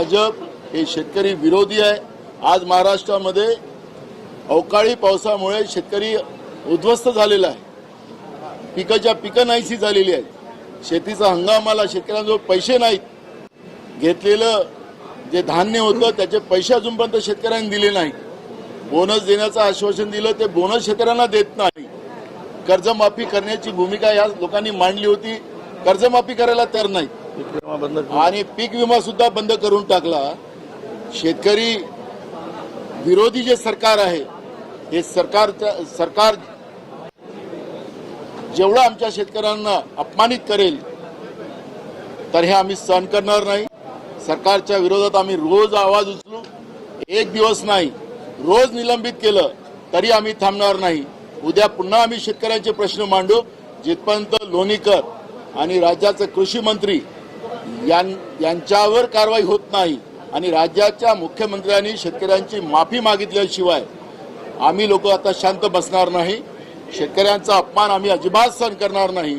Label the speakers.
Speaker 1: भाजप हे शेतकरी विरोधी आहे। आज महाराष्ट्रामध्ये अवकाळी पावसामुळे शेतकरी उद्ध्वस्त झालेला आहे। पिकं नाहीशी झालेली आहेत। शेतीचा हंगामाला शेतकऱ्यांजवळ पैसे नाहीत। घेतलेलं जे धान्य होतं त्याचे पैसे अजूनपर्यंत शेतकऱ्यांनी दिले नाहीत। बोनस देण्याचं आश्वासन दिलं ते बोनस शेतकऱ्यांना देत नाही। कर्जमाफी करण्याची भूमिका या लोकांनी मांडली होती, कर्जमाफी करायला तयार नाहीत आणि पीक विमा सुद्धा बंद करून टाकला। शेतकरी विरोधी जे सरकार आहे हे सरकार जेवढा आमच्या शेतकऱ्यांना अपमानित करेल तर हे आम्ही सहन करणार नाही। सरकारच्या विरोधात आम्ही रोज आवाज उचलू, एक दिवस नाही रोज निलंबित केलं तरी आम्ही थांबणार नाही। उद्या पुन्हा आम्ही शेतकऱ्यांचे प्रश्न मांडू जिथपर्यंत लोणीकर आणि राज्याचे कृषी मंत्री यांच्यावर कारवाई होत नाही आणि राज्याच्या मुख्यमंत्र्यांनी शेतकऱ्यांची माफी मागितल्याशिवाय आम्ही लोक आता शांत बसणार नाही। शेतकऱ्यांचा अपमान आम्ही अजिबात सहन करणार नाही।